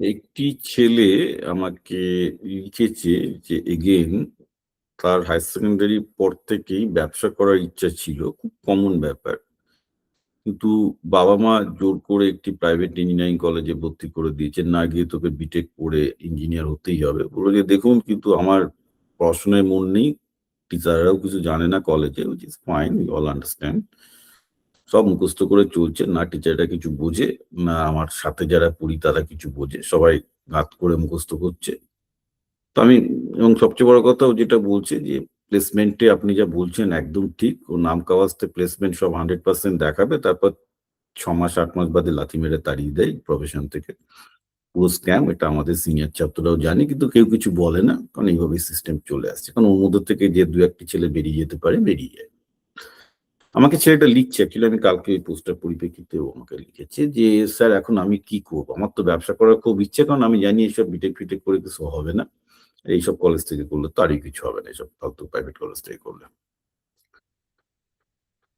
একটি ছেলে আমাকে লিখেছে যে এগেইন তার হায়ার সেকেন্ডারি পর থেকেই ব্যবসা করার ইচ্ছা ছিল। খুব কমন ব্যাপার। কিন্তু বাবা-মা জোর করে একটি প্রাইভেট ইঞ্জিনিয়ারিং কলেজে ভর্তি করে দিয়েছে। না গিয়ে তোকে বিটেক পড়ে ইঞ্জিনিয়ার হতেই হবে। বলল যে, "দেখুন কিন্তু আমার পড়াশোনায় মন নেই। টিচাররাও কিছু জানে না কলেজে, which is fine, we all understand." সব মুখস্থ করে চলছে। না টিচাররা কিছু বোঝে, না আমার সাথে যারা পড়ি তারা কিছু বোঝে। সবাই গাঁত করে মুখস্থ করছে। তো আমি এবং সবচেয়ে বড় কথা ও যেটা বলছে যে, প্লেসমেন্টে আপনি যা বলছেন একদম ঠিক। ও নাম কাওয়াস্তে প্লেসমেন্ট সব 100% দেখাবে। তারপর ৬ মাস ৮ মাস বাদে লাথি মেরে তাড়িয়ে দেয় প্রফেশন থেকে। পুরো স্ক্যাম, এটা আমাদের সিনিয়র ছাত্ররাও জানে। কিন্তু কেউ কিছু বলে না। কারণ এইভাবেই সিস্টেম চলে আসছে। কারণ ওর মধ্য থেকে যে ২-১ টি ছেলে বেরিয়ে যেতে পারে, বেরিয়ে যায়। আমাকে ছেলেটা লিখছে, অ্যাকচুয়ালি আমি কালকে এই পোস্টটার পরিপ্রেক্ষিতেও আমাকে লিখেছে যে, "স্যার এখন আমি কি করব? আমার তো ব্যবসা করার খুব ইচ্ছে, কারণ আমি জানি এসব বিটেক-ফিটেক করে কিছু হবে না। এইসব কলেজ থেকে করলে তো আরই কিছু হবে না, এসব ফালতু প্রাইভেট কলেজ থেকে করলে।"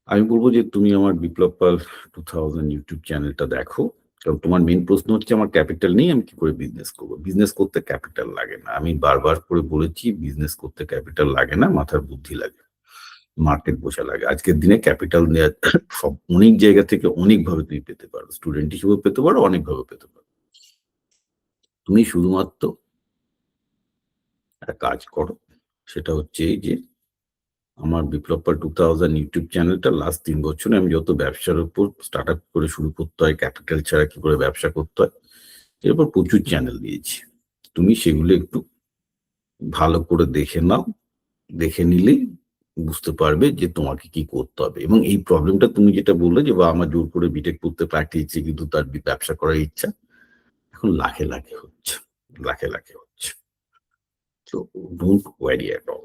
আমি বলব যে, "তুমি আমার বিপ্লব পাল 2000 ইউটিউব চ্যানেলটা দেখো। কারণ তোমার মেইন প্রশ্ন হচ্ছে আমার ক্যাপিটাল নেই, আমি কি করে বিজনেস করব? বিজনেস করতে ক্যাপিটাল লাগে না। আমি বারবার করে বলেছি বিজনেস করতে ক্যাপিটাল লাগে না, মাথার বুদ্ধি লাগে। মার্কেট বোঝা লাগে। আজকের দিনে ক্যাপিটাল নেয়া সব অনেক জায়গা থেকে অনেকভাবে তুমি পেতে পারো। স্টুডেন্ট হিসেবেও পেতে পারো, অনেকভাবে পেতে পারো। তুমি শুধুমাত্র একটা কাজ করো। সেটা হচ্ছে এই যে, আমার বিপ্লব পাল 2000 ইউটিউব চ্যানেলটা লাস্ট ৩ বছরে আমি যত ব্যবসার উপর স্টার্টআপ করে শুরু করতে হয়, ক্যাপিটাল ছাড়া কি করে ব্যবসা করতে হয়, এর উপর প্রচুর চ্যানেল দিয়েছি। তুমি সেগুলো একটু ভালো করে দেখে নাও। দেখে নিলেই বুঝতে পারবে যে তোমাকে কি করতে হবে। এবং এই প্রবলেমটা তুমি যেটা বললে যে, বাবা-মা জোর করে বিটেক পড়তে পাঠিয়েছে কিন্তু তার ব্যবসা করার ইচ্ছা। এখন লাখে, লাখে হচ্ছে। লাখে, লাখে হচ্ছে। So don't worry at all.